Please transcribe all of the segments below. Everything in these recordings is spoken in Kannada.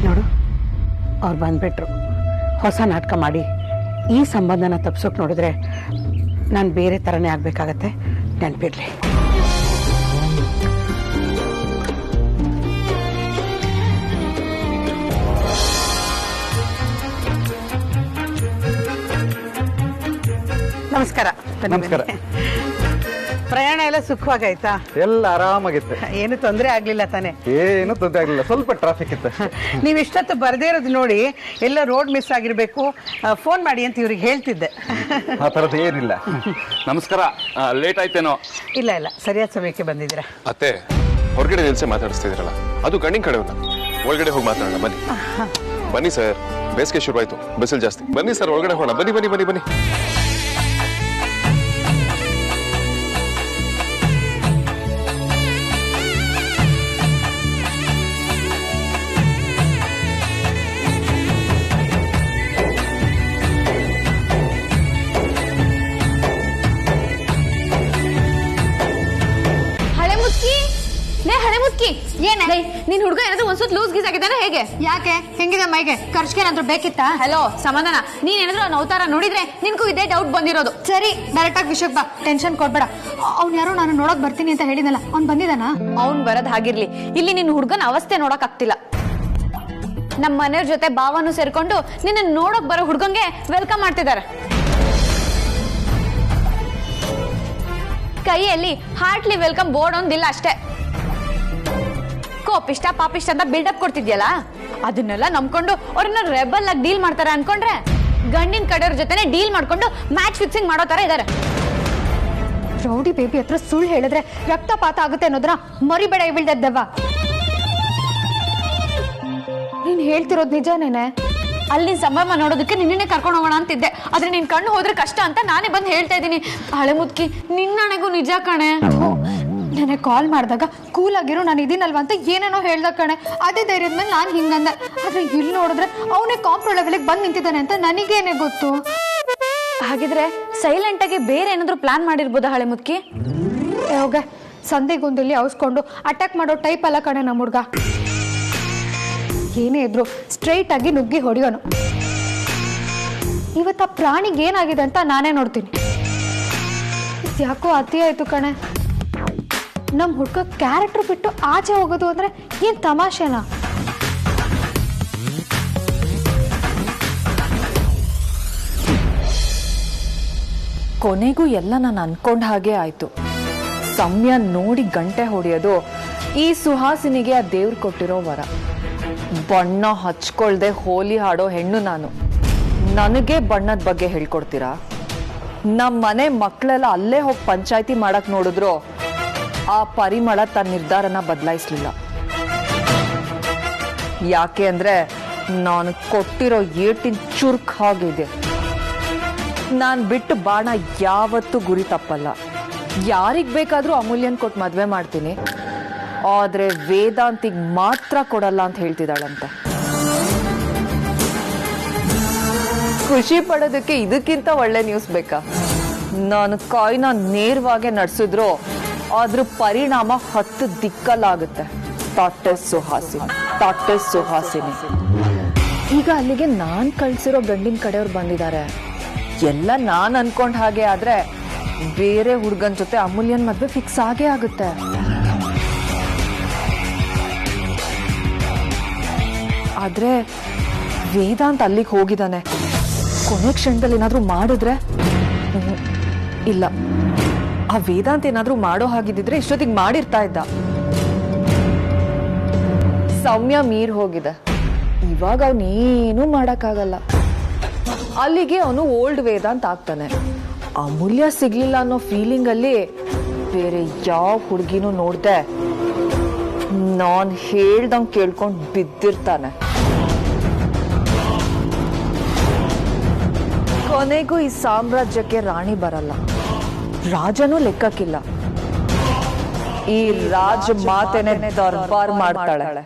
ನೋಡು, ಅವ್ರು ಬಂದ್ಬಿಟ್ರು. ಹೊಸ ನಾಟಕ ಮಾಡಿ ಈ ಸಂಬಂಧನ ತಪ್ಸೋಕೆ ನೋಡಿದ್ರೆ ನಾನು ಬೇರೆ ಥರನೇ ಆಗಬೇಕಾಗತ್ತೆ. ನೆನಪಿರ್ಲಿ. ನಮಸ್ಕಾರ. ನಮಸ್ಕಾರ. ಪ್ರಯಾಣ ಎಲ್ಲ ಸುಖವಾಗಾಯ್ತಾ? ಎಲ್ಲ ಆರಾಮಾಗಿತ್ತು. ಏನು ತೊಂದರೆ ಆಗ್ಲಿಲ್ಲ ತಾನೆ? ಏನು ತೊಂದರೆ ಆಗ್ಲಿಲ್ಲ, ಸ್ವಲ್ಪ ಟ್ರಾಫಿಕ್ ಇತ್ತು. ನೀವು ಇಷ್ಟೊತ್ತು ಬರ್ದೇ ಇರೋದು ನೋಡಿ ಎಲ್ಲ ರೋಡ್ ಮಿಸ್ ಆಗಿರ್ಬೇಕು, ಫೋನ್ ಮಾಡಿ ಅಂತ ಇವ್ರಿಗೆ ಹೇಳ್ತಿದ್ದೆ. ಆ ಥರದ್ದು ಏನಿಲ್ಲ. ನಮಸ್ಕಾರ. ಲೇಟ್ ಆಯ್ತೇನೋ? ಇಲ್ಲ ಇಲ್ಲ, ಸರಿಯಾದ ಸಮಯಕ್ಕೆ ಬಂದಿದ್ದೀರಾ. ಅತ್ತೆ, ಹೊರಗಡೆ ನಿಲ್ಸೆ ಮಾತಾಡಿಸ್ತಿದ್ದೀರಲ್ಲ, ಅದು ಗಂಡಿನ ಕಡೆಯಲ್ಲ. ಒಳಗಡೆ ಹೋಗಿ ಮಾತಾಡೋಣ ಬನ್ನಿ. ಬನ್ನಿ ಸರ್, ಬೇಸಿಗೆ ಶುರುವಾಯ್ತು, ಬಿಸಿಲು ಜಾಸ್ತಿ. ಬನ್ನಿ ಸರ್, ಒಳಗಡೆ ಹೋಗೋಣ. ಬನ್ನಿ ಬನ್ನಿ ಬನ್ನಿ ಬನ್ನಿ. ನಿನ್ ಹುಡುಗ ಏನಾದ್ರು ಒಂದ್ಸತ್ ಲೂಸ್ ಗೀಸ್ ಆಗಿದ್ದಾನೆ ಹೇಗೆ? ಯಾಕೆ ಹೆಂಗಿದೆ ಮೈಗೆ? ಖರ್ಚಿಗೇನಾದ್ರು ಬೇಕಿತ್ತಾ? ಹಲೋ ಸಮಾಧಾನ, ನೀನ್ ಏನಾದ್ರು ಅವ್ನ ಅವತಾರ ನೋಡಿದ್ರೆ ನಿನ್ಗೂ ಇದೇ ಡೌಟ್ ಬಂದಿರೋದು. ಸರಿ, ಡೈರೆಕ್ಟ್ ಆಗಿ ವಿಷಯಕ್ಕೆ ಬಾ, ಟೆನ್ಷನ್ ಕೊಡ್ಬೇಡ. ಅವ್ನ್ ಯಾರೋ ನಾನು ನೋಡಕ್ ಬರ್ತೀನಿ ಅಂತ ಹೇಳಿದಲ್ಲ, ಅವ್ನ್ ಬಂದಿದಾನ? ಅವ್ನ್ ಬರೋದ್ ಹಾಗಿರ್ಲಿ, ಇಲ್ಲಿ ನಿನ್ ಹುಡುಗನ ಅವಸ್ಥೆ ನೋಡಕ್ ಆಗ್ತಿಲ್ಲ. ನಮ್ಮ ಮನೆಯವ್ರ ಜೊತೆ ಭಾವನು ಸೇರ್ಕೊಂಡು ನಿನ್ನ ನೋಡಕ್ ಬರೋ ಹುಡುಗಂಗೆ ವೆಲ್ಕಮ್ ಮಾಡ್ತಿದ್ದಾರೆ. ಕೈಯಲ್ಲಿ ಹಾರ್ಟ್ಲಿ ವೆಲ್ಕಮ್ ಬೋರ್ಡ್ ಒಂದಿಲ್ಲ ಅಷ್ಟೇ. ಕೋಪಿಷ್ಟ ಪಾಪಿಷ್ಟ ಅಂತ ಬಿಲ್ಡಪ್ ಕೊಡ್ತಿದ್ಯಲ್ಲ, ಅದನ್ನೆಲ್ಲ ನಂಬ್ಕೊಂಡು ಅವ್ರನ್ನ ರೆಬಲ್ ಆಗಿ ಡೀಲ್ ಮಾಡ್ತಾರೆ ಅನ್ಕೊಂಡ್ರೆ, ಗಂಡಿನ ಕಡೆಯವ್ರ ಜೊತೆನೆ ಡೀಲ್ ಮಾಡ್ಕೊಂಡು ಮ್ಯಾಚ್ ಫಿಕ್ಸಿಂಗ್ ಮಾಡೋ ತರ ಇದಾರೆ. ರೌಡಿ ಬೇಬಿ ಹತ್ರ ಸುಳ್ಳು ಹೇಳಿದ್ರೆ ರಕ್ತಪಾತ ಆಗುತ್ತೆ ಅನ್ನೋದ್ರ ಮರಿಬೇಡ ಬೀಳ್ದದ್ದವ. ನೀನ್ ಹೇಳ್ತಿರೋದ್ ನಿಜನೇನೆ? ಅಲ್ಲಿ ಸಂಭ್ರಮ ನೋಡೋದಕ್ಕೆ ನಿನ್ನೆ ಕರ್ಕೊಂಡು ಹೋಗೋಣ ಅಂತಿದ್ದೆ, ಆದ್ರೆ ನಿನ್ ಕಣ್ಣು ಹೋದ್ರೆ ಕಷ್ಟ ಅಂತ ನಾನೇ ಬಂದು ಹೇಳ್ತಾ ಇದ್ದೀನಿ. ಹಳೆ ಮುದ್ಕಿ, ನಿನ್ನಣೆಗೂ ನಿಜ ಕಣೆ. ನನಗೆ ಕಾಲ್ ಮಾಡಿದಾಗ ಕೂಲ್ ಆಗಿರೋ ನಾನು ಇದೀನಲ್ವಾ ಅಂತ ಏನೇನೋ ಹೇಳ್ದ ಕಣೆ. ಅದೇ ಧೈರ್ಯದ ಮೇಲೆ ನಾನು ಹಿಂಗಂದೆ. ಆದ್ರೆ ಇಲ್ಲಿ ನೋಡಿದ್ರೆ ಅವನೇ ಕಾಂಪ್ರೋ ಲೆವೆಲ್ಗೆ ಬಂದು ನಿಂತಿದ್ದಾನೆ ಅಂತ ನನಗೇನೆ ಗೊತ್ತು. ಹಾಗಿದ್ರೆ ಸೈಲೆಂಟ್ ಆಗಿ ಬೇರೆ ಏನಾದ್ರು ಪ್ಲಾನ್ ಮಾಡಿರ್ಬೋದಾ ಹಳೆ ಮುದ್ಕಿ? ಹೋಗ, ಸಂಧಿಗೊಂದಲ್ಲಿ ಅವಸ್ಕೊಂಡು ಅಟ್ಯಾಕ್ ಮಾಡೋ ಟೈಪ್ ಅಲ್ಲ ಕಣೆ ನಮ್ಮ ಹುಡ್ಗ. ಏನೇ ಇದ್ರು ಸ್ಟ್ರೈಟ್ ಆಗಿ ನುಗ್ಗಿ ಹೊಡಿಯೋನು. ಇವತ್ತು ಆ ಪ್ರಾಣಿಗೆ ಏನಾಗಿದೆ ಅಂತ ನಾನೇ ನೋಡ್ತೀನಿ. ಯಾಕೋ ಅತಿ ಆಯ್ತು ಕಣೆ. ನಮ್ ಹುಡ್ಗ ಕ್ಯಾರೆಕ್ಟರ್ ಬಿಟ್ಟು ಆಚೆ ಹೋಗೋದು ಅಂದ್ರೆ ಏನ್ ತಮಾಷೆನಾ? ಕೊನೆಗೂ ಎಲ್ಲ ನಾನು ಅನ್ಕೊಂಡ ಹಾಗೆ ಆಯ್ತು. ಸಮಯ ನೋಡಿ ಗಂಟೆ ಹೊಡೆಯೋದು ಈ ಸುಹಾಸಿನಿಗೆ ಆ ದೇವ್ರು ಕೊಟ್ಟಿರೋ ವರ. ಬಣ್ಣ ಹಚ್ಕೊಳ್ದೆ ಹೋಲಿ ಹಾಡೋ ಹೆಣ್ಣು ನಾನು. ನನಗೆ ಬಣ್ಣದ ಬಗ್ಗೆ ಹೇಳ್ಕೊಡ್ತೀರಾ? ನಮ್ಮ ಮನೆ ಮಕ್ಕಳೆಲ್ಲ ಅಲ್ಲೇ ಹೋಗಿ ಪಂಚಾಯ್ತಿ ಮಾಡಕ್ ನೋಡಿದ್ರು ಆ ಪರಿಮಳ ತನ್ನ ನಿರ್ಧಾರನ ಬದಲಾಯಿಸ್ಲಿಲ್ಲ. ಯಾಕೆ ಅಂದ್ರೆ ನಾನು ಕೊಟ್ಟಿರೋ ಏಟಿನ ಚುರುಕ್ ಹಾಗಿದೆ. ನಾನು ಬಿಟ್ಟು ಬಾಣ ಯಾವತ್ತೂ ಗುರಿ ತಪ್ಪಲ್ಲ. ಯಾರಿಗ್ ಬೇಕಾದ್ರೂ ಅಮೂಲ್ಯನ್ ಕೊಟ್ಟು ಮದ್ವೆ ಮಾಡ್ತೀನಿ, ಆದ್ರೆ ವೇದಾಂತಿಗ್ ಮಾತ್ರ ಕೊಡಲ್ಲ ಅಂತ ಹೇಳ್ತಿದ್ದಾಳಂತೆ. ಖುಷಿ ಪಡೋದಕ್ಕೆ ಇದಕ್ಕಿಂತ ಒಳ್ಳೆ ನ್ಯೂಸ್ ಬೇಕಾ? ನಾನು ಕಾಯ್ನ ನೇರವಾಗಿ ನಡೆಸಿದ್ರು ಅದ್ರ ಪರಿಣಾಮ 10 ದಿಕ್ಕಲ್ಲಾಗುತ್ತೆ. ಸುಹಾಸಿನಿ. ಈಗ ಅಲ್ಲಿಗೆ ನಾನ್ ಕಳ್ಸಿರೋ ಗಂಡಿನ ಕಡೆಯವ್ರು ಬಂದಿದ್ದಾರೆ. ಎಲ್ಲ ನಾನ್ ಅನ್ಕೊಂಡ್ ಹಾಗೆ ಆದ್ರೆ ಬೇರೆ ಹುಡ್ಗನ್ ಜೊತೆ ಅಮೂಲ್ಯನ್ ಮದ್ವೆ ಫಿಕ್ಸ್ ಆಗೇ ಆಗುತ್ತೆ. ಆದ್ರೆ ವೇದಾಂತ್ ಅಲ್ಲಿಗೆ ಹೋಗಿದ್ದಾನೆ. ಕೊನೆ ಕ್ಷಣದಲ್ಲಿ ಏನಾದ್ರೂ ಮಾಡಿದ್ರೆ? ಇಲ್ಲ, ಆ ವೇದಾಂತ್ ಏನಾದ್ರೂ ಮಾಡೋ ಹಾಗಿದ್ದಿದ್ರೆ ಇಷ್ಟೊತ್ತಿಗೆ ಮಾಡಿರ್ತಾ ಇದ್ದ. ಸೌಮ್ಯ ಮೀರ್ ಹೋಗಿದೆ. ಇವಾಗ ಅವನೇನು ಮಾಡಕ್ಕಾಗಲ್ಲ. ಅಲ್ಲಿಗೆ ಅವನು ಓಲ್ಡ್ ವೇದಾಂತ್ ಆಗ್ತಾನೆ. ಅಮೂಲ್ಯ ಸಿಗ್ಲಿಲ್ಲ ಅನ್ನೋ ಫೀಲಿಂಗ್ ಅಲ್ಲಿ ಬೇರೆ ಯಾವ ಹುಡುಗಿನೂ ನೋಡ್ದೆ ನಾನ್ ಹೇಳ್ದಂಗ್ ಕೇಳ್ಕೊಂಡ್ ಬಿದ್ದಿರ್ತಾನೆ. ಕೊನೆಗೂ ಈ ಸಾಮ್ರಾಜ್ಯಕ್ಕೆ ರಾಣಿ ಬರಲ್ಲ, ರಾಜನೂ ಲೆಕ್ಕಕ್ಕಿಲ್ಲ. ಈ ರಾಜ ಮಾತೆನೆ ದರ್ಬಾರ್ ಮಾಡ್ತಾಳೆ.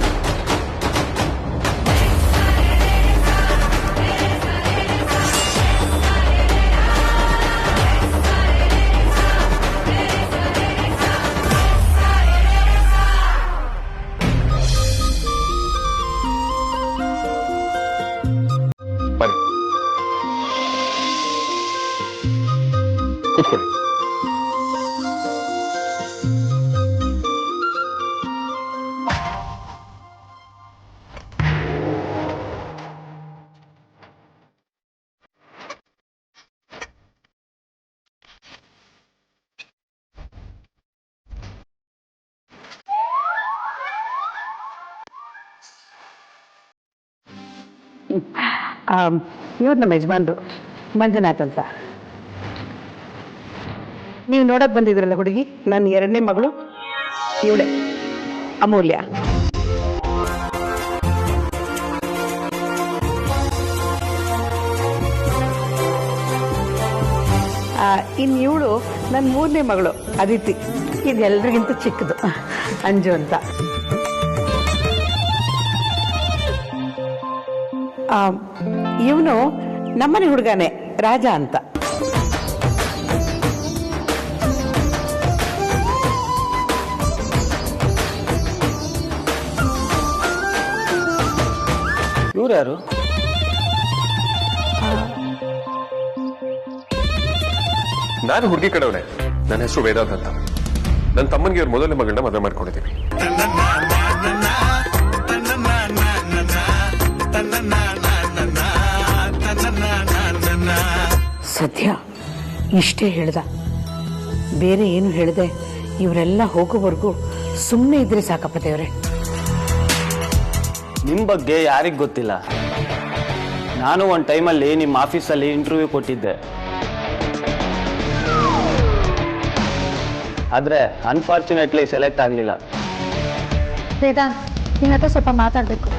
ಕೂತ್ಕೊಳ್ಳಿ. ಇವ್ರು ನಮ್ಮ ಯಜಮಾನ್ರು ಮಂಜುನಾಥ್ ಅಂತ. ನೀವು ನೋಡಕ್ ಬಂದಿದ್ರಲ್ಲ ಹುಡುಗಿ, ನನ್ನ 2ನೇ ಮಗಳು ಇವಳೆ ಅಮೂಲ್ಯ. ಇನ್ನು ಇವಳು ನನ್ನ 3ನೇ ಮಗಳು ಅದಿತಿ. ಇದೆಲ್ಲರಿಗಿಂತ ಚಿಕ್ಕದು ಅಂಜು ಅಂತ. ಇವನು ನಮ್ಮನೆ ಹುಡುಗನೇ ರಾಜ ಅಂತ. ಇವ್ರು ಯಾರು? ನಾನು ಹುಡುಗಿ ಕಡೆಯವನೇ. ನನ್ನ ಹೆಸರು ವೇದಾಂತ್ ಅಂತ. ನನ್ನ ತಮ್ಮನಿಗೆ ಇವ್ರ ಮೊದಲನೇ ಮಗಳನ್ನ ಮದುವೆ ಮಾಡ್ಕೊಂಡಿದ್ದೀವಿ. ಸದ್ಯ ಇಷ್ಟೇ ಹೇಳ್ದ, ಬೇರೆ ಏನು ಹೇಳ್ದೆ. ಇವರೆಲ್ಲ ಹೋಗೋವರೆಗೂ ಸುಮ್ಮನೆ ಇದ್ರೆ ಸಾಕಪ್ಪ ದೇವ್ರೆ. ನಿಮ್ಮ ಬಗ್ಗೆ ಯಾರಿಗೆ ಗೊತ್ತಿಲ್ಲ. ನಾನು ಒಂದು ಟೈಮಲ್ಲಿ ನಿಮ್ಮ ಆಫೀಸಲ್ಲಿ ಇಂಟರ್ವ್ಯೂ ಕೊಟ್ಟಿದ್ದೆ. ಆದರೆ ಅನ್ಫಾರ್ಚುನೇಟ್ಲಿ ಸೆಲೆಕ್ಟ್ ಆಗಲಿಲ್ಲ. ವೇದಾಂತ್, ನಿನ್ನ ಹತ್ರ ಸ್ವಲ್ಪ ಮಾತಾಡಬೇಕು.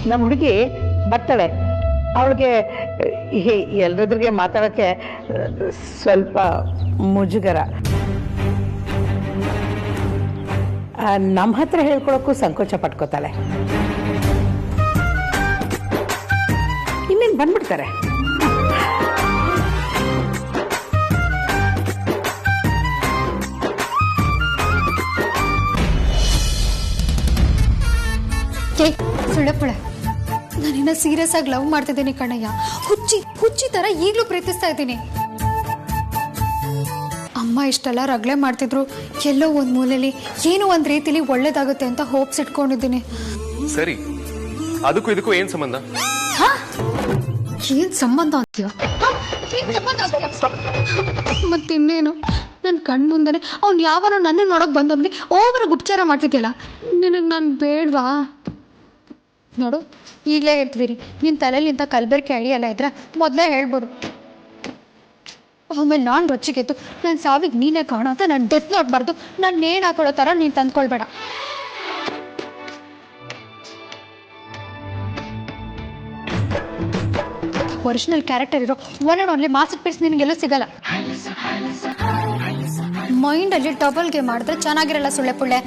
ನಮ್ಮ ಹುಡುಗಿ ಬರ್ತಾಳೆ. ಅವಳಿಗೆ ಎಲ್ಲರದ್ರಿಗೆ ಮಾತಾಡೋಕ್ಕೆ ಸ್ವಲ್ಪ ಮುಜುಗರ. ನಮ್ಮ ಹತ್ರ ಹೇಳ್ಕೊಳಕ್ಕೂ ಸಂಕೋಚ ಪಟ್ಕೋತಾಳೆ. ಇನ್ನೇನು ಬಂದ್ಬಿಡ್ತಾರೆ. ಸುಳ್ಳಪುಳೆ, ನಾನಿನ್ನ ಸೀರಿಯಸ್ ಆಗಿ ಲವ್ ಮಾಡ್ತಿದ್ದೀನಿ ಕಣಯ್ಯ. ಹುಚ್ಚಿ ತರ ಈಗಲೂ ಪ್ರೀತಿಸ್ತಾ ಇದ್ದೀನಿ. ಅಮ್ಮ ಇಷ್ಟೆಲ್ಲ ರಗಳೆ ಮಾಡ್ತಿದ್ರು, ಎಲ್ಲೋ ಒಂದ್ ಮೂಲೆಯಲ್ಲಿ ಏನೋ ಒಂದ್ ರೀತಿಲಿ ಒಳ್ಳೇದಾಗುತ್ತೆ ಅಂತ ಹೋಪ್ಸ್ ಇಟ್ಕೊಂಡಿದ್ದೀನಿ. ಸರಿ, ಅದಕ್ಕೂ ಇದಕ್ಕೂ ಏನ್ ಸಂಬಂಧ? ಏನ್ ಸಂಬಂಧ ಅಂತೀಯ? ಮತ್ತಿನ್ನೇನು, ನನ್ನ ಕಣ್ ಮುಂದೆನೆ ಅವ್ನು ಯಾವನೋ ನನ್ನ ನೋಡಕ್ ಬಂದವ್ನಿ ಓವರಾಗಿ ಉಪಚಾರ ಮಾಡ್ತಿದ್ಯಲ್ಲ. ನಿನಗೆ ನಾನು ಬೇಡ್ವಾ? ನೋಡು, ಈಗಲೇ ಹೇಳ್ತಿದ್ದೀರಿ, ನಿನ್ನ ತಲೆಯಲ್ಲಿ ಇಂಥ ಕಲಬೆರಕೆ ಅಡಿಯೆಲ್ಲ ಇದ್ರೆ ಮೊದಲೇ ಹೇಳ್ಬೋದು. ಆಮೇಲೆ ನಾನು ರೊಚ್ಚಿಗೆತ್ತು ನನ್ನ ಸಾವಿಗೆ ನೀನೇ ಕಾಣೋ ಅಂತ ನಾನು ಡೆತ್ ನೋಡ್ಬಾರ್ದು. ನಾನು ನೇಣು ಹಾಕೊಳ್ಳೋ ಥರ ನೀನು ತಂದ್ಕೊಳ್ಬೇಡ. ಒರಿಜಿನಲ್ ಕ್ಯಾರೆಕ್ಟರ್ ಇರೋ one and only masterpiece ನಿನಗೆಲ್ಲೂ ಸಿಗಲ್ಲ. ಮೈಂಡಲ್ಲಿ ಡಬಲ್ ಗೇಮ್ ಮಾಡಿದ್ರೆ ಚೆನ್ನಾಗಿರಲ್ಲ ಸುಳ್ಳೆ ಪುಳ್ಳೆ.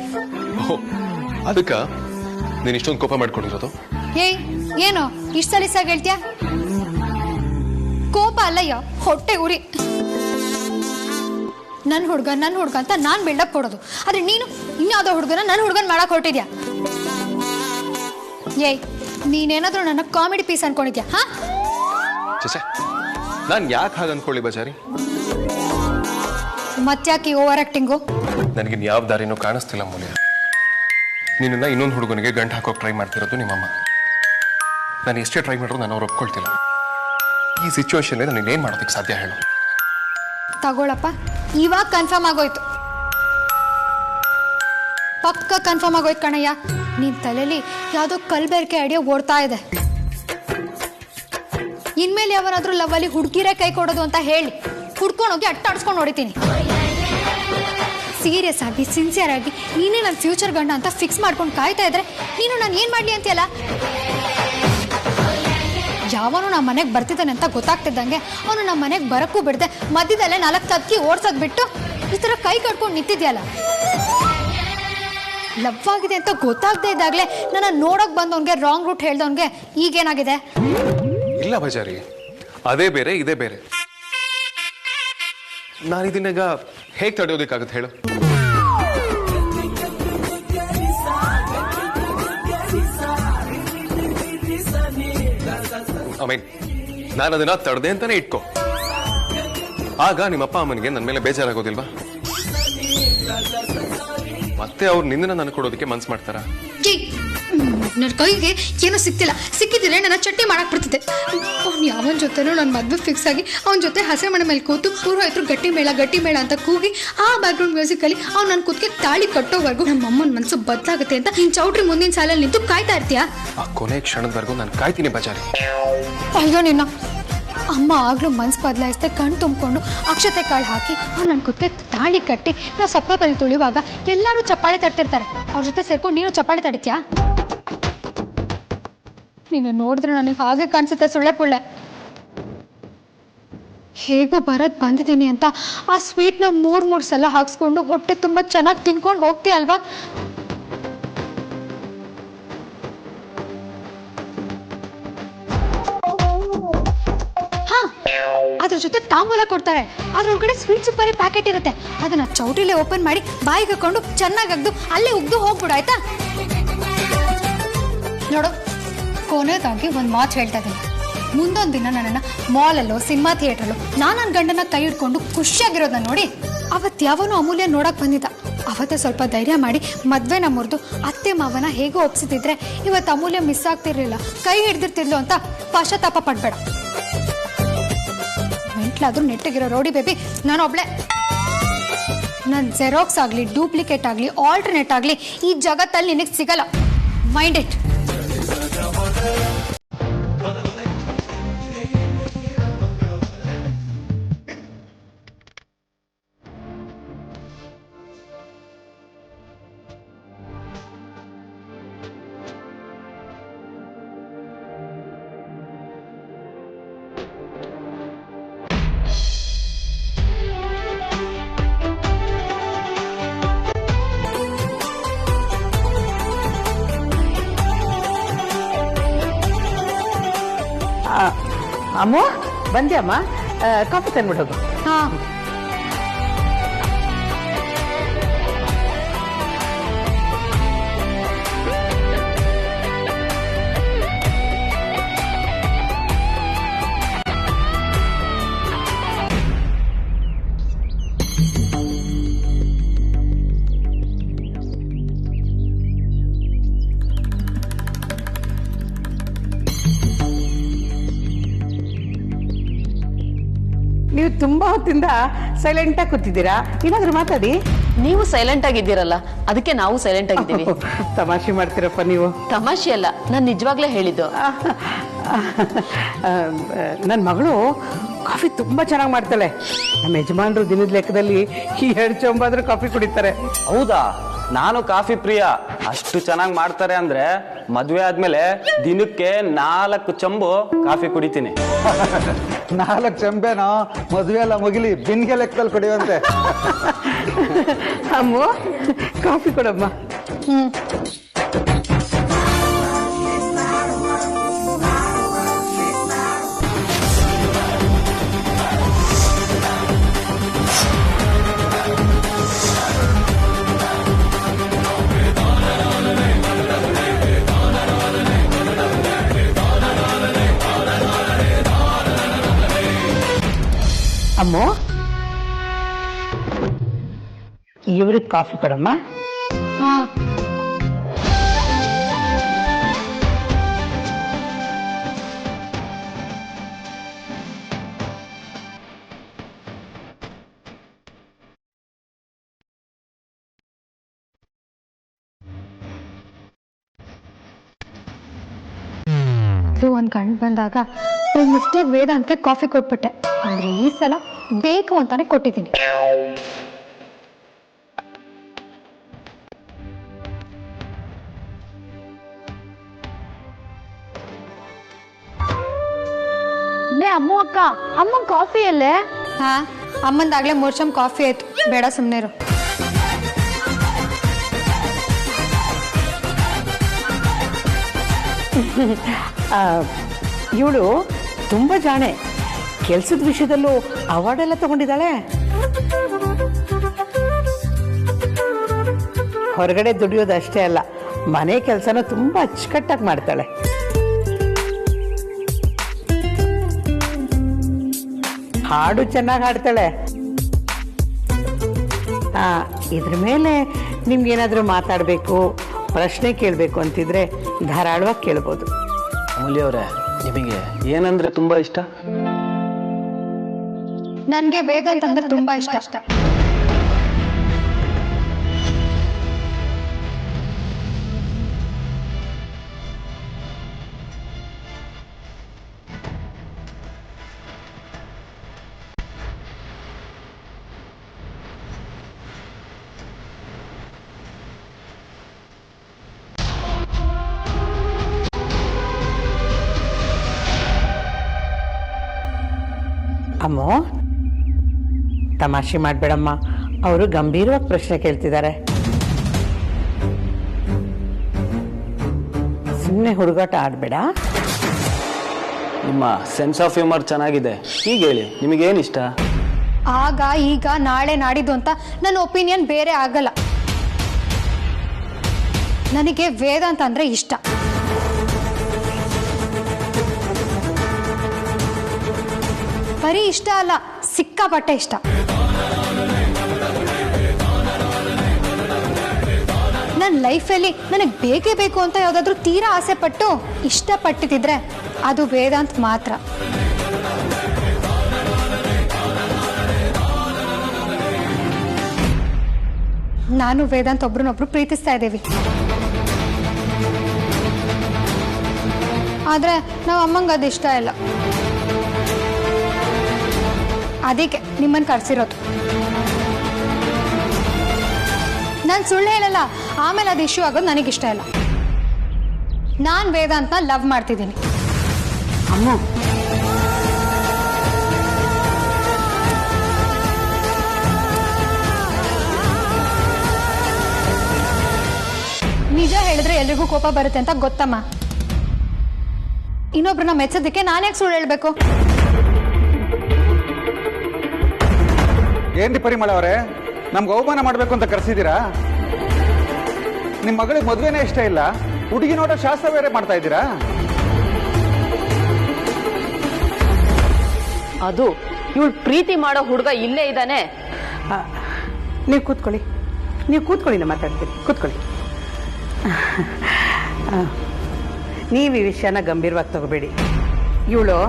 ಅದಕ್ಕ ನೀನು ಇಷ್ಟೊಂದು ಕೋಪ ಮಾಡ್ಕೊಂಡಿರೋದು? ಏನು ಇಷ್ಟು ಸಲೀಸಾಗಿ ಹೇಳ್ತೀಯ? ಕೋಪ ಅಲ್ಲಯ್ಯ, ಹೊಟ್ಟೆ ಉರಿ. ನನ್ನ ಹುಡುಗ ಅಂತ ನಾನು ಬಿಲ್ಡಪ್ ಕೊಡೋದು, ಆದ್ರೆ ನೀನು ಇನ್ಯಾವುದೋ ಹುಡುಗನ ನನ್ನ ಹುಡುಗನ್ ಮಾಡಕ್ ಹೊರಟಿದ್ಯಾ? ನೀನೇನಾದ್ರೂ ನನ್ನ ಕಾಮಿಡಿ ಪೀಸ್ ಅನ್ಕೊಂಡಿದ್ಯಾ? ಹಾ, ನಾನು ಯಾಕೆ ಹಾಗೆ ಅನ್ಕೊಳ್ಳಿ ಬಜಾರಿ? ಮತ್ತ್ಯಾಕೆ ಓವರ್ ಆಕ್ಟಿಂಗು? ನನಗೆ ಯಾವ ದಾರಿನೂ ಕಾಣಿಸ್ತಿಲ್ಲ ಮೂಲ್ಯ. ನಿನ್ನ ಇನ್ನೊಂದು ಹುಡುಗನಿಗೆ ಗಂಟು ಹಾಕೋಕೆ ಟ್ರೈ ಮಾಡ್ತಿರೋದು ನಿಮ್ಮಮ್ಮ. ನಾನು ಎಷ್ಟೇ ಟ್ರೈ ಮಾಡಿದ್ರು ನಾನು ಅವ್ರು ಒಪ್ಕೊಳ್ತಿಲ್ಲ. ಈ ಸಿಚುವೇಶನ್ ನಾನು ಏನ್ ಮಾಡೋದಕ್ಕೆ ಸಾಧ್ಯ ಹೇಳು? ತಗೊಳಪ್ಪ, ಇವಾಗ ಕನ್ಫರ್ಮ್ ಆಗೋಯ್ತು. ಪಕ್ಕ ಕನ್ಫರ್ಮ್ ಆಗೋಯ್ತು ಕಣಯ್ಯ. ನಿನ್ ತಲೆಯಲ್ಲಿ ಯಾವುದೋ ಕಲ್ಬೆರಕೆ ಐಡಿಯಾ ಓಡ್ತಾ ಇದೆ. ಇನ್ಮೇಲೆ ಯಾವನಾದ್ರೂ ಲವ್ವಲ್ಲಿ ಹುಡುಗಿರೇ ಕೈ ಕೊಡೋದು ಅಂತ ಹೇಳಿ ಹುಡ್ಕೊಂಡೋಗಿ ಅಟ್ಟಾಡ್ಸ್ಕೊಂಡು ಹೊಡಿತೀನಿ. ಸೀರಿಯಸ್ ಆಗಿ ಸಿನ್ಸಿಯರ್ ಆಗಿ ನೀನೇ ನನ್ನ ಫ್ಯೂಚರ್ ಗಂಡ ಅಂತ ಫಿಕ್ಸ್ ಮಾಡ್ಕೊಂಡು ಕಾಯ್ತಾ ಇದ್ರೆ ನೀನು ನಾನು ಏನು ಮಾಡಲಿ ಅಂತೀಯಲ್ಲ? ಯಾವನು ನಮ್ಮ ಮನೆಗೆ ಬರ್ತಿದ್ದಾನೆ ಅಂತ ಗೊತ್ತಾಗ್ತಿದ್ದಂಗೆ ಅವನು ನಮ್ಮ ಮನೆಗೆ ಬರಕ್ಕೂ ಬಿಡದೆ ಮಧ್ಯದಲ್ಲೇ 4 ತತ್ಕಿ ಓಡ್ಸೋದ್ ಬಿಟ್ಟು ಈ ಥರ ಕೈ ಕಟ್ಕೊಂಡು ನಿಂತಿದ್ಯಲ್ಲ. ಲವ್ ಆಗಿದೆ ಅಂತ ಗೊತ್ತಾಗದೇ ಇದ್ದಾಗಲೇ ನನ್ನ ನೋಡೋಕೆ ಬಂದವನಿಗೆ ರಾಂಗ್ ರೂಟ್ ಹೇಳ್ದವನಿಗೆ ಈಗೇನಾಗಿದೆ? ಇಲ್ಲ ಬಜಾರಿ, ಅದೇ ಬೇರೆ ಇದೇ ಬೇರೆ. ನಾನು ಇದನ್ನೀಗ ಹೇಗೆ ತಡೆಯೋದಕ್ಕಾಗತ್ತೆ ಹೇಳು? ನಾನು ಅದನ್ನ ತಡೆದೆ ಅಂತಾನೆ ಇಟ್ಕೋ. ಆಗ ನಿಮ್ಮಪ್ಪ ಅಮ್ಮನಿಗೆ ನನ್ನ ಮೇಲೆ ಬೇಜಾರಾಗೋದಿಲ್ವಾ? ಮತ್ತೆ ಅವ್ರು ನಿನ್ನ ನನ್ನ ಕೊಡೋದಕ್ಕೆ ಮನ್ಸು ಮಾಡ್ತಾರ? ನನ್ನ ಕೈಗೆ ಏನೂ ಸಿಕ್ತಿಲ್ಲ. ಸಿಕ್ಕಿದ್ರೆ ನನ್ನ ಚಟ್ನಿ ಮಾಡಕ್ ಬರ್ತಿದ್ದೆ. ಅವ್ನು ಯಾವನ ಜೊತೆನೂ ನನ್ನ ಮದುವೆ ಫಿಕ್ಸ್ ಆಗಿ ಅವನ ಜೊತೆ ಹಸೆ ಮನೆ ಮೇಲೆ ಕೂತು ಪೂರ್ವಾಯ್ತರು ಗಟ್ಟಿ ಮೇಳ ಅಂತ ಕೂಗಿ ಆ ಬ್ಯಾಕ್ಗ್ರೌಂಡ್ ಮ್ಯೂಸಿಕಲ್ಲಿ ಅವ್ನು ನನ್ನ ಕುತ್ತಿಗೆ ತಾಳಿ ಕಟ್ಟೋವರೆಗೂ ನಮ್ಮ ಅಮ್ಮನ ಮನಸ್ಸು ಬದಲಾಗುತ್ತೆ ಅಂತ ನೀನು ಚೌಟ್ರಿ ಮುಂದಿನ ಸಾಲಲ್ಲಿ ನಿಂತು ಕಾಯ್ತಾ ಇರ್ತೀಯಾ? ಆ ಕೊನೆ ಕ್ಷಣದವರೆಗೂ ನಾನು ಕಾಯ್ತೀನಿ ಬಜಾರಿ. ಅಯ್ಯೋ ನಿನ್ನ ಅಮ್ಮ ಆಗ್ಲೂ ಮನ್ಸು ಬದಲಾಯಿಸ್ದೆ ಕಣ್ಣು ತುಂಬಿಕೊಂಡು ಅಕ್ಷತೆ ಕಾಳು ಹಾಕಿ ಅವ್ನು ನನ್ನ ಕುತ್ತಿಗೆ ತಾಳಿ ಕಟ್ಟಿ ನಾವು ಸಪ್ಪದಲ್ಲಿ ತುಳಿಯುವಾಗ ಎಲ್ಲರೂ ಚಪ್ಪಾಳೆ ತಟ್ತಿರ್ತಾರೆ. ಅವ್ರ ಜೊತೆ ಸೇರ್ಕೊಂಡು ನೀನು ಚಪ್ಪಾಳೆ ತಡಿತೀಯಾ? ನೀನು ನೋಡಿದ್ರೆ ನನಗೆ ಹಾಗೆ ಕಾಣಿಸುತ್ತೆ ಸುಳ್ಳೆ ಪುಳ್ಳೆ. ಹೇಗೋ ಬರೋದು ಬಂದಿದ್ದೀನಿ ಅಂತ ಆ ಸ್ವೀಟ್ನ 3 ಸಲ ಹಾಕ್ಸ್ಕೊಂಡು ಹೊಟ್ಟೆ ತುಂಬ ಚೆನ್ನಾಗಿ ತಿನ್ಕೊಂಡು ಹೋಗ್ತೀಯಲ್ವಾ? ಅದ್ರ ಜೊತೆ ತಾಂಬೂಲ ಕೊಡ್ತಾರೆ. ಅದ್ರೊಳಗಡೆ ಸ್ವೀಟ್ ಸುಪಾರಿ ಪ್ಯಾಕೆಟ್ ಇರುತ್ತೆ. ಅದನ್ನ ಚೌಟಿಲೆ ಓಪನ್ ಮಾಡಿ ಬಾಯಿಗೆ ಹಾಕೊಂಡು ಚೆನ್ನಾಗಿ ಅಗ್ದು ಅಲ್ಲೇ ಉಗ್ದು ಹೋಗ್ಬಿಡು ಆಯ್ತಾ? ನೋಡು, ಕೊನೆದಾಗಿ ಒಂದು ಮಾತು ಹೇಳ್ತಾ ಇದ್ದೀನಿ. ಮುಂದೊಂದು ದಿನ ನನ್ನನ್ನು ಮಾಲಲ್ಲೋ ಸಿನಿಮಾ ಥಿಯೇಟ್ರಲ್ಲೋ ನಾನು ನನ್ನ ಗಂಡನ ಕೈ ಹಿಡ್ಕೊಂಡು ಖುಷಿಯಾಗಿರೋದನ್ನ ನೋಡಿ ಅವತ್ತು ಯಾವನೋ ಅಮೂಲ್ಯ ನೋಡಕ್ ಬಂದಿದ್ದ. ಅವತ್ತೇ ಸ್ವಲ್ಪ ಧೈರ್ಯ ಮಾಡಿ ಮದ್ವೆನ ಮುರಿದು ಅತ್ತೆ ಮಾವನ ಹೇಗೋ ಒಪ್ಸಿದ್ರೆ ಇವತ್ತು ಅಮೂಲ್ಯ ಮಿಸ್ ಆಗ್ತಿರ್ಲಿಲ್ಲ, ಕೈ ಹಿಡ್ದಿರ್ತಿದ್ಲು ಅಂತ ಪಶ್ಚಾತ್ತಾಪ ಪಡ್ಬೇಡ. ಮೆಂಟ್ಲಾದ್ರೂ ನೆಟ್ಟಿಗಿರೋ ರೋಡಿ ಬೇಬಿ ನಾನು ಒಬ್ಳೆ. ನನ್ನ ಜೆರಾಕ್ಸ್ ಆಗಲಿ ಡೂಪ್ಲಿಕೇಟ್ ಆಗಲಿ ಆಲ್ಟರ್ನೇಟ್ ಆಗಲಿ ಈ ಜಗತ್ತಲ್ಲಿ ನಿನಗೆ ಸಿಗಲ್ಲ. Mind it. ಅಮ್ಮ ಬಂದೆ ಅಮ್ಮ, ಕಾಫಿ ತಂದ್ಬಿಡೋದು. ಹಾ, ನೀವು ತುಂಬಾ ಹೊತ್ತಿಂದ ಸೈಲೆಂಟಾಗಿ ಕೂತಿದ್ದೀರಾ, ಏನಾದರೂ ಮಾತಾಡಿ. ನೀವು ಸೈಲೆಂಟ್ ಆಗಿದ್ದೀರಲ್ಲ, ಅದಕ್ಕೆ ನಾವು ಸೈಲೆಂಟ್ ಆಗಿದ್ದೀವಿ. ತಮಾಷೆ ಮಾಡ್ತೀರಪ್ಪ ನೀವು. ತಮಾಷೆ ಅಲ್ಲ, ನಾನು ನಿಜವಾಗ್ಲೇ ಹೇಳಿದ್ದು. ನನ್ನ ಮಗಳು ಕಾಫಿ ತುಂಬಾ ಚೆನ್ನಾಗಿ ಮಾಡ್ತಾಳೆ. ನಮ್ಮ ಯಜಮಾನ್ರು ದಿನದ ಲೆಕ್ಕದಲ್ಲಿ 2 ಚೊಂಬಾದ್ರೂ ಕಾಫಿ ಕುಡಿತಾರೆ. ಹೌದಾ? ನಾನು ಕಾಫಿ ಪ್ರಿಯ. ಅಷ್ಟು ಚೆನ್ನಾಗಿ ಮಾಡ್ತಾರೆ ಅಂದ್ರೆ ಮದುವೆ ಆದ್ಮೇಲೆ ದಿನಕ್ಕೆ 4 ಚಂಬು ಕಾಫಿ ಕುಡಿತೀನಿ. 4 ಚಂಬೆನೋ ಮದುವೆ ಎಲ್ಲ ಮುಗಿಲಿ ಬಿನ್ಗೆ ಲೆಕ್ಕದಲ್ಲಿ ಕುಡಿಯುವಂತೆ. ಅಮ್ಮ ಕಾಫಿ ಕೊಡಮ್ಮ. ಅಮ್ಮ ಇವ್ರಿಗೆ ಕಾಫಿ ಕೊಡಮ್ಮ. ಹಾ. ಒಂದು ಗಂಡು ಬಂದಾಗ ಮಿಸ್ಟೇಕ್ ವೇದಾಂತಕ್ಕೆ ಕಾಫಿ ಕೊಟ್ಬಿಟ್ಟೆ. ಆದ್ರೆ ಈ ಸಲ ಬೇಕು ಅಂತಾನೆ ಕೊಟ್ಟಿದ್ದೀನಿ. ಲೇ ಅಮ್ಮ ಅಕ್ಕ ಅಮ್ಮ ಕಾಫಿ ಅಲ್ಲೇ? ಹಾ, ಅಮ್ಮಂದಾಗ್ಲೇ 3 ಚಮ್ ಕಾಫಿ ಆಯ್ತು, ಬೇಡ ಸುಮ್ಮನೆ ಇರು. ಇವಳು ತುಂಬ ಜಾಣೆ. ಕೆಲ್ಸದ ವಿಷಯದಲ್ಲೂ ಅವಾರ್ಡ್ ಎಲ್ಲ ತಗೊಂಡಿದ್ದಾಳೆ. ಹೊರಗಡೆ ದುಡಿಯೋದು ಅಷ್ಟೇ ಅಲ್ಲ, ಮನೆ ಕೆಲಸನೂ ತುಂಬ ಅಚ್ಚುಕಟ್ಟಾಗಿ ಮಾಡ್ತಾಳೆ. ಹಾಡು ಚೆನ್ನಾಗಿ ಹಾಡ್ತಾಳೆ. ಇದ್ರ ಮೇಲೆ ನಿಮ್ಗೇನಾದರೂ ಮಾತಾಡಬೇಕು, ಪ್ರಶ್ನೆ ಕೇಳಬೇಕು ಅಂತಿದ್ರೆ ಧಾರಾಳವಾಗಿ ಕೇಳ್ಬೋದು. ಅಮೂಲ್ಯ ಅವರೇ, ನಿಮಗೆ ಏನಂದ್ರೆ ತುಂಬಾ ಇಷ್ಟ? ನನ್ಗೆ ವೇದಾಂತ್ ಅಂದ್ರೆ ತುಂಬಾ ಇಷ್ಟ. ಅಮ್ಮ, ತಮಾಷೆ ಮಾಡಬೇಡಮ್ಮ, ಅವರು ಗಂಭೀರವಾಗಿ ಪ್ರಶ್ನೆ ಕೇಳ್ತಿದ್ದಾರೆ. ಸುಮ್ಮನೆ ಹುಡುಗಾಟ ಆಡಬೇಡ. ನಿಮ್ಮ ಸೆನ್ಸ್ ಆಫ್ ಹ್ಯೂಮರ್ ಚೆನ್ನಾಗಿದೆ. ಈಗ ಹೇಳಿ, ನಿಮಗೇನು ಇಷ್ಟ? ಆಗ ಈಗ ನಾಳೆ ನಾಡಿದ್ದು ಅಂತ ನನ್ನ ಒಪಿನಿಯನ್ ಬೇರೆ ಆಗಲ್ಲ. ನನಗೆ ವೇದಾಂತ್ ಅಂದ್ರೆ ಇಷ್ಟ. ಬರೀ ಇಷ್ಟ ಅಲ್ಲ, ಸಿಕ್ಕಾಪಟ್ಟೆ ಇಷ್ಟ. ನನ್ನ ಲೈಫಲ್ಲಿ ನನಗೆ ಬೇಕೇ ಬೇಕು ಅಂತ ಯಾವುದಾದ್ರೂ ತೀರಾ ಆಸೆ ಪಟ್ಟು ಇಷ್ಟಪಟ್ಟಿದ್ರೆ ಅದು ವೇದಾಂತ್ ಮಾತ್ರ. ನಾನು ವೇದಾಂತ್ ಒಬ್ರನ್ನೊಬ್ರು ಪ್ರೀತಿಸ್ತಾ ಇದ್ದೀವಿ. ಆದ್ರೆ ನಾವು ಅಮ್ಮಂಗೆ ಅದು ಇಷ್ಟ ಇಲ್ಲ. ಅದಕ್ಕೆ ನಿಮ್ಮನ್ನು ಕರ್ಸಿರೋದು. ನಾನು ಸುಳ್ಳು ಹೇಳಲ್ಲ, ಆಮೇಲೆ ಅದು ಇಶ್ಯೂ ಆಗೋದು ನನಗಿಷ್ಟ ಇಲ್ಲ. ನಾನು ವೇದಾಂತ್ನ ಲವ್ ಮಾಡ್ತಿದ್ದೀನಿ. ಅಮ್ಮ, ನಿಜ ಹೇಳಿದ್ರೆ ಎಲ್ರಿಗೂ ಕೋಪ ಬರುತ್ತೆ ಅಂತ ಗೊತ್ತಮ್ಮ. ಇನ್ನೊಬ್ರನ್ನ ಮೆಚ್ಚೋದಕ್ಕೆ ನಾನ್ಯಾಕೆ ಸುಳ್ಳು ಹೇಳ್ಬೇಕು? ಏನ್ರಿ ಪರಿಮಳ ಅವರೇ, ನಮ್ಗೆ ಅವಮಾನ ಮಾಡಬೇಕು ಅಂತ ಕರೆಸಿದ್ದೀರಾ? ನಿಮ್ಮ ಮಗಳಿಗೆ ಮದುವೆನೇ ಇಷ್ಟ ಇಲ್ಲ, ಹುಡುಗಿ ನೋಡೋ ಶಾಸ್ತ್ರ ಬೇರೆ ಮಾಡ್ತಾ ಇದ್ದೀರಾ? ಅದು ಇವಳು ಪ್ರೀತಿ ಮಾಡೋ ಹುಡುಗ ಇಲ್ಲೇ ಇದ್ದಾನೆ. ನೀವು ಕೂತ್ಕೊಳ್ಳಿ, ನಾ ಮಾತಾಡ್ತೀನಿ, ಕೂತ್ಕೊಳ್ಳಿ. ನೀವು ಈ ವಿಷಯನ ಗಂಭೀರವಾಗಿ ತಗೋಬೇಡಿ. ಇವಳು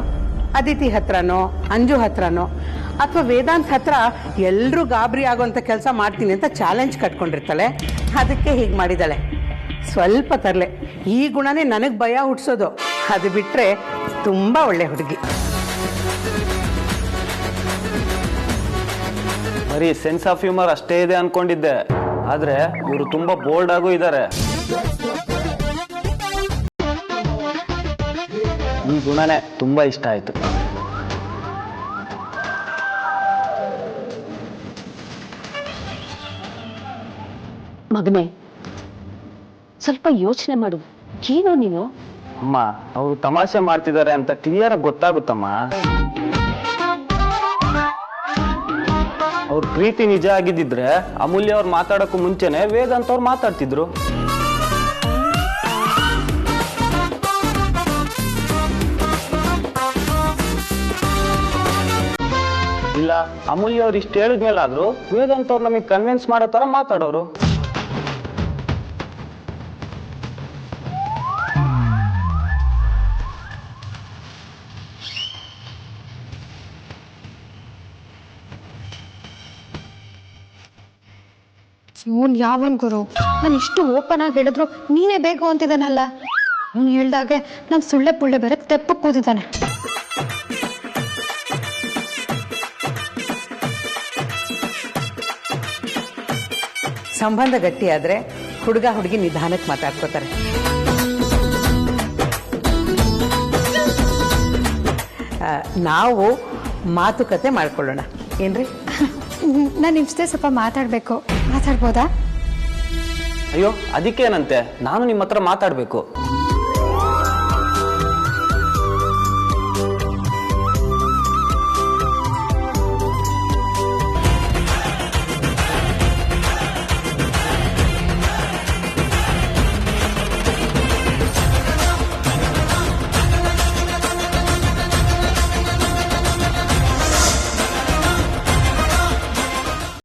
ಅದಿತಿ ಹತ್ರನೋ ಅಂಜು ಹತ್ರನೋ ಅಥವಾ ವೇದಾಂತ್ ಹತ್ರ ಎಲ್ಲರೂ ಗಾಬರಿ ಆಗೋಂಥ ಕೆಲಸ ಮಾಡ್ತೀನಿ ಅಂತ ಚಾಲೆಂಜ್ ಕಟ್ಕೊಂಡಿರ್ತಾಳೆ. ಅದಕ್ಕೆ ಹೀಗೆ ಮಾಡಿದ್ದಾಳೆ. ಸ್ವಲ್ಪ ತರಲೆ. ಈ ಗುಣನೇ ನನಗೆ ಭಯ ಹುಟ್ಟಿಸೋದು. ಅದು ಬಿಟ್ಟರೆ ತುಂಬ ಒಳ್ಳೆ ಹುಡುಗಿ. ಬರೀ ಸೆನ್ಸ್ ಆಫ್ ಹ್ಯೂಮರ್ ಅಷ್ಟೇ ಇದೆ ಅನ್ಕೊಂಡಿದ್ದೆ, ಆದ್ರೆ ಇವರು ತುಂಬಾ ಬೋಲ್ಡ್ ಆಗೂ ಇದ್ದಾರೆ. ಈ ಗುಣನೇ ತುಂಬಾ ಇಷ್ಟ ಆಯ್ತು. ಮಗನೇ, ಸ್ವಲ್ಪ ಯೋಚನೆ ಮಾಡು. ಏನೋ ನೀನು? ಅಮ್ಮ, ಅವರು ತಮಾಷೆ ಮಾಡ್ತಿದ್ದಾರೆ ಅಂತ ಕ್ಲಿಯರ್ ಆಗಿ ಗೊತ್ತಾಗುತ್ತಮ್ಮ. ಅವ್ರ ಪ್ರೀತಿ ನಿಜ ಆಗಿದ್ದಿದ್ರೆ ಅಮೂಲ್ಯ ಅವ್ರು ಮಾತಾಡೋಕ್ಕೂ ಮುಂಚೆನೆ ವೇದಾಂತ್ ಅವ್ರು ಮಾತಾಡ್ತಿದ್ರು. ಇಲ್ಲ, ಅಮೂಲ್ಯ ಅವ್ರು ಇಷ್ಟು ಹೇಳಿದ್ಮೇಲಾದ್ರೂ ವೇದಾಂತ್ ಅವ್ರು ನಮಗೆ ಕನ್ವಿನ್ಸ್ ಮಾಡೋ ತರ ಮಾತಾಡೋರು. ಇವನ್ ಯಾವನ್ ಗುರು? ನಾನು ಇಷ್ಟು ಓಪನ್ ಆಗಿ ಹೇಳಿದ್ರು ನೀನೇ ಬೇಕು ಅಂತಿದ್ದಾನಲ್ಲ. ಅವ್ನು ಹೇಳ್ದಾಗೆ ನಮ್ ಸುಳ್ಳೆ ಪುಳ್ಳೆ ಬೇರೆ ತೆಪ್ಪಕ್ಕೆ ಕೂತಿದ್ದಾನೆ. ಸಂಬಂಧ ಗಟ್ಟಿಯಾದ್ರೆ ಹುಡುಗ ಹುಡುಗಿ ನಿಧಾನಕ್ಕೆ ಮಾತಾಡ್ಕೋತಾರೆ. ನಾವು ಮಾತುಕತೆ ಮಾಡ್ಕೊಳ್ಳೋಣ ಏನ್ರಿ? ನಾನು ನಿಮ್ಮ ಜೊತೆ ಸ್ವಲ್ಪ ಮಾತಾಡಬೇಕು, ಮಾತಾಡ್ಬೋದಾ? ಅಯ್ಯೋ ಅದಕ್ಕೇನಂತೆ, ನಾನು ನಿಮ್ಮ ಹತ್ರ ಮಾತಾಡ್ಬೇಕು.